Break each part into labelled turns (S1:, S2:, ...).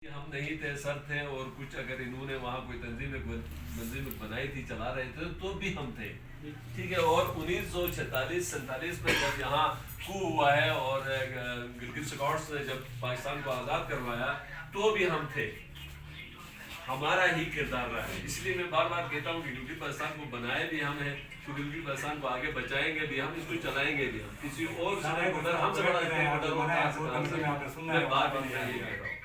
S1: ہم نہیں تھے، سر تھے، اور کچھ اگر انہوں نے وہاں کوئی تنظیم بنائی تھی، چلا رہے تھے، تو بھی ہم تھے، ٹھیک ہے. اور 1946-47 میں جب یہاں کو ہوا ہے اور گلگت سکاٹس نے جب پاکستان کو آزاد کروایا تو بھی ہم تھے، ہمارا ہی کردار رہا ہے. اس لیے میں بار بار کہتا ہوں کہ گلگت بلتستان کو بنائے بھی ہم ہیں، تو گلگت بلتستان کو آگے بچائیں گے بھی ہم، اس کو چلائیں گے بھی ہم. کسی اور سے ہم سے بڑا میں بار بار یہ کہہ رہا ہوں.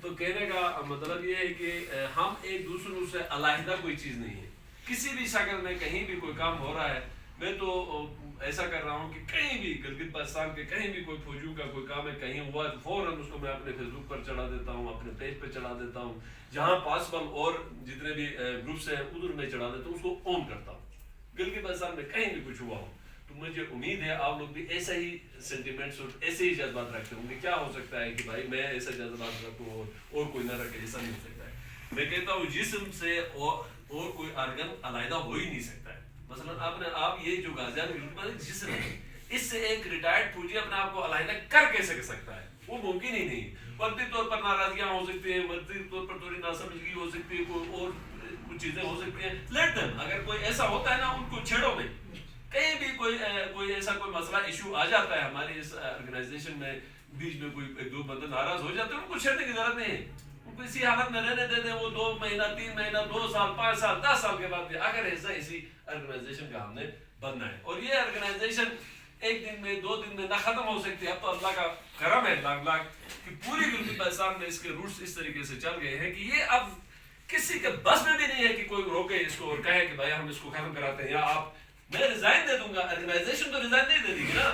S1: تو کہنے کا مطلب یہ ہے کہ ہم ایک دوسروں سے علیحدہ کوئی چیز نہیں ہے. کسی بھی شکل میں کہیں بھی کوئی کام ہو رہا ہے، میں تو ایسا کر رہا ہوں کہ کہیں بھی گلگت بلتستان کے کہیں بھی کوئی فوجیوں کا کوئی کام ہے کہیں ہوا تو فوراً اس کو میں اپنے فیس بک پر چڑھا دیتا ہوں، اپنے پیج پہ چڑھا دیتا ہوں، جہاں پاسبل اور جتنے بھی گروپس ہیں ادھر میں چڑھا دیتا ہوں، اس کو آن کرتا ہوں. گلگت بلتستان میں کہیں بھی کچھ ہوا ہو تو مجھے امید ہے آپ لوگ بھی ایسا ہی سینٹیمنٹس اور ایسے ہی جذبات رکھتے ہوں گے. کیا ہو سکتا ہے کہ بھائی میں ایسا جذبات رکھوں اور کوئی نہ رکھے؟ ایسا نہیں ہو سکتا ہے. میں کہتا ہوں جسم سے اور کوئی آرگن علیحدہ ہو ہی نہیں سکتا ہے. مثلا آپ یہ جو غازیان جسم ہے، اس سے ایک ریٹائرڈ فوجی اپنے آپ کو علیحدہ کر کیسے سکتا ہے؟ وہ ممکن ہی نہیں. وقتی طور پر ناراضگیاں ہو سکتی ہیں، وقتی طور پر تھوڑی ناسمجھگی ہو سکتی ہے، کوئی اور کچھ چیزیں ہو سکتی ہیں، لیٹ دیم. اگر کوئی ایسا ہوتا ہے نا، ان کو چھیڑو نہیں. کہیں بھی کوئی ایسا کوئی مسئلہ ایشو آ جاتا ہے ہماری اس آرگنائزیشن میں، بیچ میں کوئی ایک دو بندے ناراض ہو جاتے ہیں، ان کو چھیڑنے کی ضرورت نہیں ہے. ان کو اسی حالت میں رہنے دے دیں. وہ 2 مہینہ 3 مہینہ 2 سال 5 سال 10 سال کے بعد بھی اگر ایسا اسی آرگنائزیشن کا ہم نے بننا ہے. اور یہ آرگنائزیشن ایک دن میں 2 دن میں نہ ختم ہو سکتی ہے. اب تو اللہ کا کرم ہے لاکھ کہ پوری گلگت بلتستان میں اس کے روٹس اس طریقے سے چل گئے ہیں کہ یہ اب کسی کے بس میں بھی نہیں ہے کہ کوئی روکے اس کو اور کہے کہ بھائی ہم اس کو ختم کراتے ہیں، یا آپ میں ریزائن دے دوں گا. آرگنائزیشن تو ریزائن نہیں دے دی گی نا.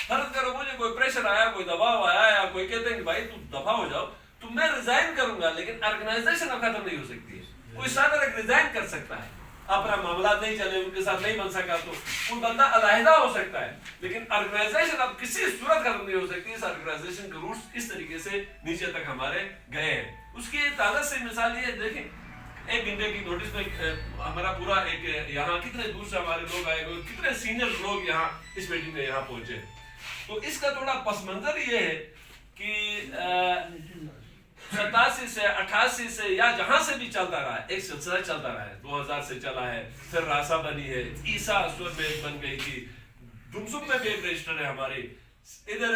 S1: فرض کرو مجھے کوئی پریشر آیا، کوئی دباؤ آیا، یا کوئی کہتے ہیں کہ بھائی تم دفع ہو جاؤ، تو میں ریزائن کروں گا، لیکن آرگنائزیشن اب ختم نہیں ہو سکتی ہے. کوئی صدر ریزائن کر سکتا ہے، اپنا معاملات نہیں چلے، ان کے ساتھ نہیں بن سکا تو کوئی بندہ علیحدہ ہو سکتا ہے، لیکن آرگنائزیشن اب کسی صورت ختم نہیں ہو سکتی. اس آرگنائزیشن کے روٹس اس طریقے سے نیچے تک ہمارے گئے ہیں. اس کی تعداد سے مثال یہ ہے، دیکھیں 1 گھنٹے کی نوٹس میں ہمارا پورا ایک یہاں کتنے دور سے ہمارے لوگ آئے ہوئے، کتنے سینئر لوگ یہاں اس میٹنگ میں یہاں پہنچے. تو اس کا تھوڑا پس منظر یہ ہے کہ 87 سے 88 سے یا جہاں سے بھی چلتا رہا ہے، ایک سلسلہ چلتا رہا ہے. 2000 سے چلا ہے، پھر راسا بنی ہے، عیسیٰ اسور میں ایک بن گئی تھی، دمسم میں بھی ایک رجسٹر ہے ہمارے، ادھر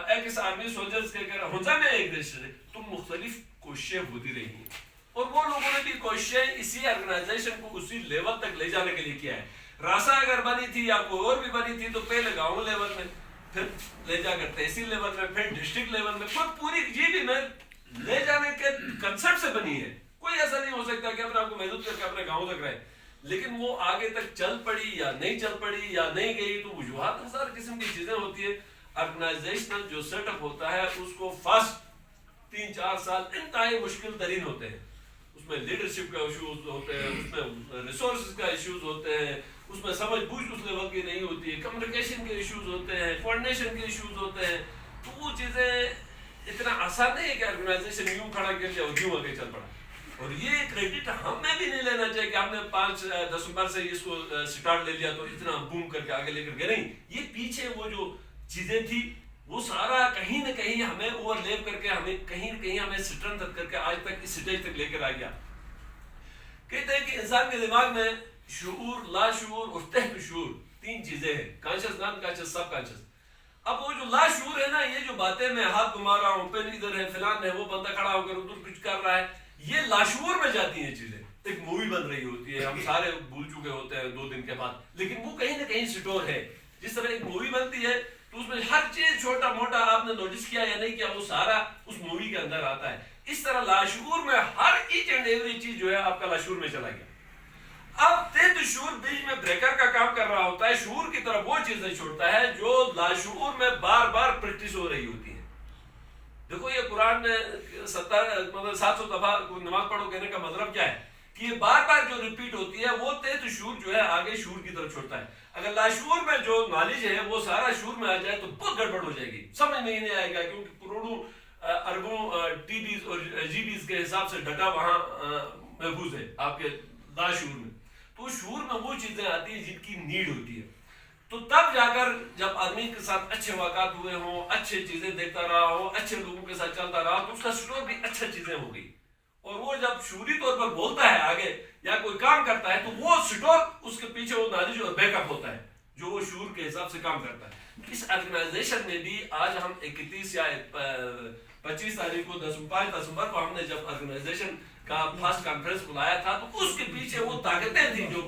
S1: ایکس آرمی سولجرز کے ہنزا میں ایک رجسٹر ہے. تو مختلف کوششیں ہوتی رہی ہیں، اور وہ لوگوں نے بھی کوششیں اسی آرگنائزیشن کو اسی لیول تک لے جانے کے لیے کیا ہے. راسا اگر بنی تھی یا کوئی اور بھی بنی تھی تو پہلے گاؤں لیول میں، پھر لے جا کر تحصیل لیول میں، پھر ڈسٹرکٹ لیول میں، پوری جی بھی میں لے جانے کے کنسپٹ سے بنی ہے. کوئی ایسا نہیں ہو سکتا کہ اپنے آپ کو محدود کر کے اپنے گاؤں تک رہے. لیکن وہ آگے تک چل پڑی یا نہیں چل پڑی یا نہیں گئی، تو وجوہات ہزار قسم کی چیزیں ہوتی ہیں. آرگنائزیشنل جو سیٹ اپ ہوتا ہے اس کو فرسٹ 3-4 سال انتہائی مشکل ترین ہوتے ہیں. اس میں لیڈرشپ کا ایشوز ہوتے ہیں، اس میں ریسورسز کا ایشوز ہوتے ہیں، اس میں سمجھ بوجھ اس لیول کی نہیں ہوتی ہے، کمیونیکیشن کے ایشوز ہوتے ہیں، کوآرڈینیشن کے ایشوز ہوتے ہیں. تو وہ چیزیں اتنا آسان نہیں ہے کہ آرگنائزیشن یوں کھڑا کر دیا اور یوں آگے چل پڑا. اور یہ کریڈٹ ہمیں بھی نہیں لینا چاہیے کہ ہم نے 5 دسمبر سے اس کو سٹارٹ لے لیا تو اتنا بوم کر کے آگے لے کر گئے. نہیں، یہ پیچھے وہ جو چیزیں تھی وہ سارا کہیں نہ کہیں ہمیں اوور لیپ کر کے، ہمیں کہیں نہ کہیں ہمیں سٹرنتھ کر کے آج تک اس سٹیج تک لے کر آ گیا. کہتے ہیں کہ انسان کے دماغ میں شعور، لا شعور اور تحت شعور 3 چیزیں ہیں، کانشس، نان کانشس، سب کانشس. اب وہ جو لا شعور ہے نا، یہ جو باتیں میں ہاتھ گھما رہا ہوں، پین ادھر ہے، فلان ہے، وہ بندہ کھڑا ہو کر ادھر کچھ کر رہا ہے، یہ لاشعور میں جاتی ہیں چیزیں. ایک مووی بن رہی ہوتی ہے، ہم سارے بھول چکے ہوتے ہیں 2 دن کے بعد، لیکن وہ کہیں نہ کہیں سٹور ہے. جس طرح ایک مووی بنتی ہے تو اس میں ہر چیز چھوٹا موٹا آپ نے نوٹس کیا یا نہیں کیا، وہ سارا اس مووی کے اندر آتا ہے. اس طرح لاشعور میں ہر ایچ اینڈ ایوری چیز جو ہے آپ کا لاشعور میں چلا گیا. اب تحت شعور بیچ میں بریکر کا کام کر رہا ہوتا ہے، شعور کی طرف وہ چیزیں چھوڑتا ہے جو لاشعور میں بار بار پریکٹس ہو رہی ہوتی ہیں. دیکھو یہ قرآن میں 700 دفعہ نماز پڑھو کہنے کا مطلب کیا ہے کہ یہ بار بار جو ریپیٹ ہوتی ہے وہ تحت شعور جو ہے آگے شعور کی طرف چھوڑتا ہے. اگر لاشعور میں جو نالج ہے وہ سارا شعور میں آ جائے تو بہت گڑبڑ ہو جائے گی، سمجھ میں ہی نہیں آئے گا، کیونکہ کروڑوں اربوں ٹی بیز اور جی بیز کے حساب سے ڈاٹا وہاں محفوظ ہے آپ کے لاشعور میں. تو تو شعور میں وہ چیزیں آتی ہیں جن کی نیڈ ہوتی ہے. تو تب جا کر جب آدمی کے ساتھ اچھے واقعات ہوئے ہوں, اچھے چیزیں دیکھتا رہا ہو, اچھے لوگوں کے ساتھ چلتا رہا, تو اس کا سٹور بھی اچھا چیزیں ہو گئی. اور وہ جب شعوری طور پر بولتا ہے آگے یا کوئی کام کرتا ہے, تو وہ سٹور اس کے پیچھے وہ نالج اور بیک اپ ہوتا ہے جو وہ شعور کے حساب سے کام کرتا ہے. اس آرگنائزیشن میں بھی آج ہم 31 یا 25 تاریخ کو 5 دسمبر کو ہم نے جب آرگنائزیشن کا فرسٹ کانفرنس بلایا تھا, تو اس کے پیچھے وہ طاقتیں تھیں جو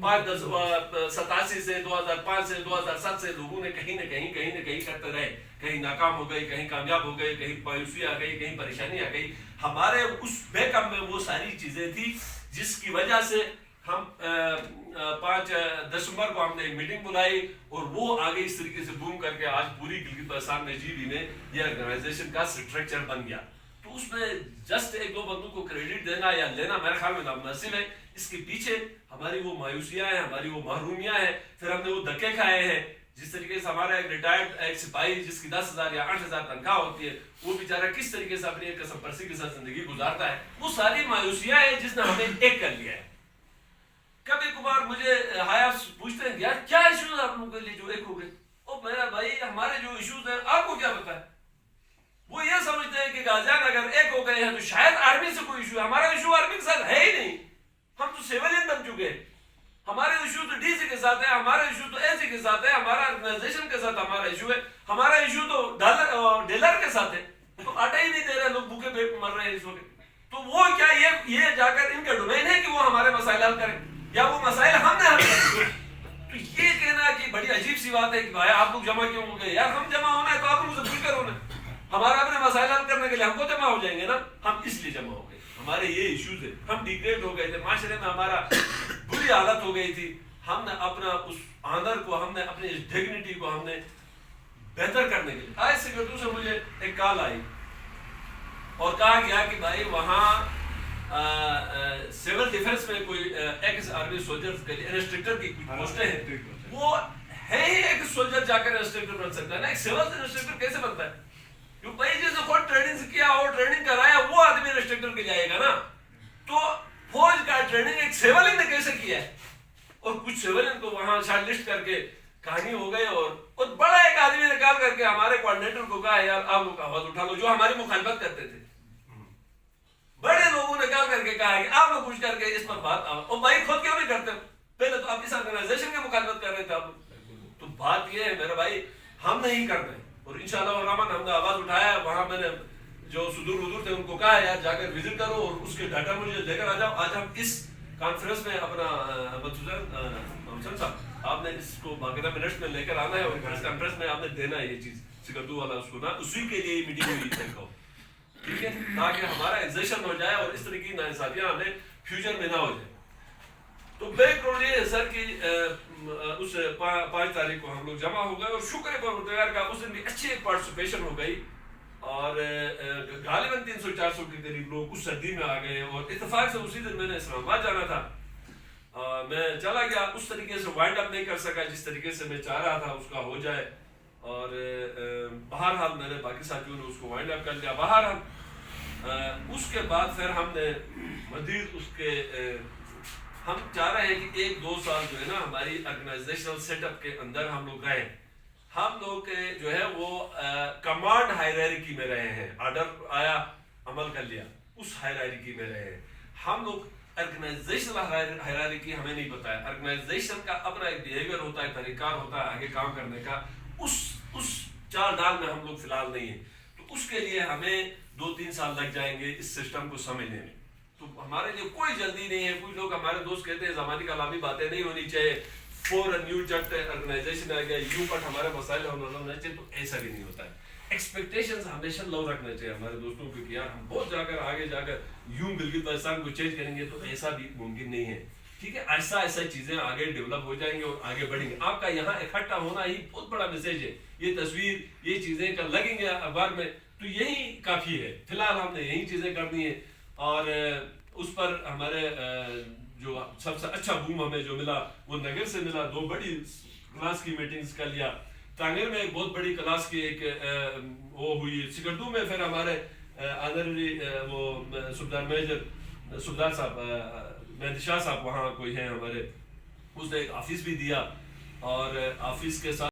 S1: 87 سے 2005 سے 2007 سے لوگوں نے کہیں نہ کہیں کرتے رہے. کہیں ناکام ہو گئی, کہیں کامیاب ہو گئے, کہیں مایوسی آ گئی, کہیں پریشانی آ گئی. ہمارے اس بیک اپ میں وہ ساری چیزیں تھی جس کی وجہ سے ہم 5 دسمبر کو ہم نے ایک میٹنگ بلائی, اور وہ آگے اس طریقے سے بوم کر کے آج پوری گلگت بلتستان میں جی بی میں یہ آرگنائزیشن کا اسٹرکچر بن گیا. تو اس میں جسٹ ایک دو بندوں کو کریڈٹ دینا یا لینا میرے خیال میں نامناسب ہے. اس کے پیچھے ہماری وہ مایوسیاں ہیں, ہماری وہ محرومیاں ہیں, پھر ہم نے وہ دھکے کھائے ہیں. جس طریقے سے ہمارا ایک ریٹائرڈ ایک سپاہی جس کی 10,000 یا 8,000 تنخواہ ہوتی ہے, وہ بیچارہ کس طریقے سے اپنی ایک قسم پرسی کے ساتھ زندگی گزارتا ہے, وہ ساری مایوسیاں ہیں جس نے ہمیں ایک کر لیا ہے. کبھی کبھار مجھے حیا پوچھتے ہیں یار کیا ایشوز آپ لوگوں کے لیے جو ایک ہو گئے. او میرا بھائی, ہمارے جو ایشوز ہیں آپ کو کیا پتا ہے. وہ یہ سمجھتے ہیں کہ غازیان اگر ایک ہو گئے ہیں تو شاید آرمی سے کوئی ایشو ہے. ہمارا ایشو آرمی کے ساتھ ہے ہی نہیں, ہم تو سیولین بن چکے ہیں. ہمارے ایشو تو ڈی سی کے ساتھ ہے, ہمارا ایشو تو اے سی کے ساتھ ہے, ہمارا آرگنائزیشن کے ساتھ ہمارا ایشو ہے. ہمارا ایشو تو ڈیلر کے ساتھ ہے, تو آٹا ہی نہیں دے رہے, لوگ بھوکے پیٹ مر رہے ہیں اس وقت. تو وہ کیا یہ جا کر ان کا ڈومین ہے کہ وہ ہمارے مسائل حل کریں, یا وہ مسائل ہم نے حل کریں. تو یہ کہنا کہ بڑی عجیب سی بات ہے کہ بھائی آپ لوگ جمع کیوں ہو گئے. یار ہم جمع ہونا ہے تو آپ لوگ سے پوچھ کر ہونا ہے. ہمارا اپنے مسائل حل کرنے کے لیے ہم کو جمع ہو جائیں گے نا, ہم اس لیے جمع ہو گئے. ہمارے یہ ایشوز ہیں, ہم ڈیگریڈ ہو گئے تھے, معاشرے میں ہمارا بری حالت ہو گئی تھی. ہم نے اپنا اس آنر کو, ہم نے اپنی اس ڈگنیٹی کو ہم نے بہتر کرنے کے لیے. آج سیکرٹری سے مجھے ایک کال آئی اور کہا گیا کہ بھائی وہاں سول ڈیفنس میں کوئی ایکس آرمی سولجر کے لیے انسٹرکٹر کی پوسٹیں ہیں. وہ ہے ہی ایک سولجر جا کر انسٹرکٹر بن سکتا ہے نا, ایک سول انسٹرکٹر کیسے بنتا ہے. جو بھائی جس نے خود ٹریننگ کیا اور ٹریننگ کرایا وہ آدمی انسٹرکٹر کے لیے آئے گا نا. تو فوج کا ٹریننگ ایک سیولین نے کیسے کیا ہے, اور کچھ سیولین کو وہاں شارٹ لسٹ کر کے کہانی ہو گئے, اور بڑا ایک آدمی نکال کر کے ہمارے کوآرڈینیٹر کو کہا یار آپ لوگ آواز اٹھا لو, جو ہماری مخالفت کرتے تھے. بڑے لوگوں نے نکال کر کے کہا کہ آپ لوگ پوچھ کر کے اس پر بات آؤ. اور بھائی خود کیوں نہیں کرتے, پہلے تو آپ اس آرگنائزیشن کی مخالفت کر رہے تھے آپ لوگ. تو بات یہ ہے میرے بھائی, ہم نہیں کرتے, اور انشاءاللہ الرحمن ہم نے آواز اٹھایا. وہاں میں نے جو صدور حضور تھے ان کو کہا یار جا کر وزٹ کرو اور اس کے ڈاٹا مجھے لے کر آ جاؤ. آج ہم اس کانفرنس میں اپنا محسن صاحب آپ نے اس کو باقاعدہ منٹس میں لے کر آنا ہے, اور اس کانفرنس میں آپ نے دینا ہے یہ چیز سکردو والا اس کو نا, اسی کے لیے یہ میٹنگ ہوئی ہے, ٹھیک ہے, تاکہ ہمارا ایگزیشن ہو جائے اور اس طرح کی ناانصافیاں ہمیں فیوچر میں نہ ہو جائے. تو بیک گراؤنڈ یہ ہے سر کہ اس 5 تاریخ کو ہم لوگ جمع ہو گئے, اور شکر ہے پروردگار کا اس دن بھی اچھی پارٹیسپیشن ہو گئی, اور غالباً 300-400 کے قریب لوگ اس سردی میں آ گئے. اور اتفاق سے اسی دن میں نے اسلام آباد جانا تھا, میں چلا گیا. اس طریقے سے وائنڈ اپ نہیں کر سکا جس طریقے سے میں چاہ رہا تھا اس کا ہو جائے, اور بہرحال میرے باقی ساتھیوں نے اس کو وائنڈ اپ کر لیا. بہرحال اس کے بعد پھر ہم نے مزید اس کے ہم چاہ رہے ہیں کہ 1-2 سال جو ہے نا ہماری آرگنائزیشنل سیٹ اپ کے اندر ہم لوگ رہے. ہم لوگ جو ہے وہ کمانڈ ہائرارکی میں رہے ہیں, آرڈر آیا عمل کر لیا, اس ہائرارکی میں رہے ہیں. ہم لوگ آرگنائزیشنل ہائرارکی ہمیں نہیں بتایا. آرگنائزیشن کا اپنا ایک بیہیویئر ہوتا ہے, طریقہ ہوتا ہے آگے کام کرنے کا, اس چال ڈال میں ہم لوگ فی الحال نہیں ہیں. تو اس کے لیے ہمیں 2-3 سال لگ جائیں گے اس سسٹم کو سمجھنے میں. تو ہمارے لیے کوئی جلدی نہیں ہے. کوئی لوگ ہمارے دوست کہتے ہیں زمانی کلامی باتیں نہیں ہونی چاہیے, فور نیو جٹ آرگنائزیشن آ گیا, یوں کٹ ہمارے مسائل ہونا چاہیے. تو ایسا بھی نہیں ہوتا ہے. ایکسپیکٹیشنز ہمیشہ لو رکھنا چاہیے ہمارے دوستوں کو کہ یار ہم بہت جا کر آگے جا کر یوں گلگت بلتستان کو چینج کریں گے, تو ایسا بھی ممکن نہیں ہے. ٹھیک ہے, ایسا چیزیں آگے ڈیولپ ہو جائیں گے اور آگے بڑھیں گے. آپ کا یہاں اکٹھا ہونا ہی بہت بڑا میسج ہے. یہ تصویر, یہ چیزیں کل لگیں گے اخبار میں, تو یہی کافی ہے. فی الحال ہم نے یہی چیزیں کرنی ہے, اور اس پر ہمارے جو سب سے اچھا بوم ہمیں جو ملا وہ نگر سے ملا. 2 بڑی کلاس کی میٹنگز کر لیا. ٹانگر میں ایک بہت بڑی کلاس کی ایک وہ ہوئی. سکردو میں پھر ہمارے آنرری وہ صوبیدار میجر صوبیدار صاحب مہدی شاہ صاحب وہاں کوئی ہیں ہمارے, اس نے ایک آفس بھی دیا, اور آفس کے ساتھ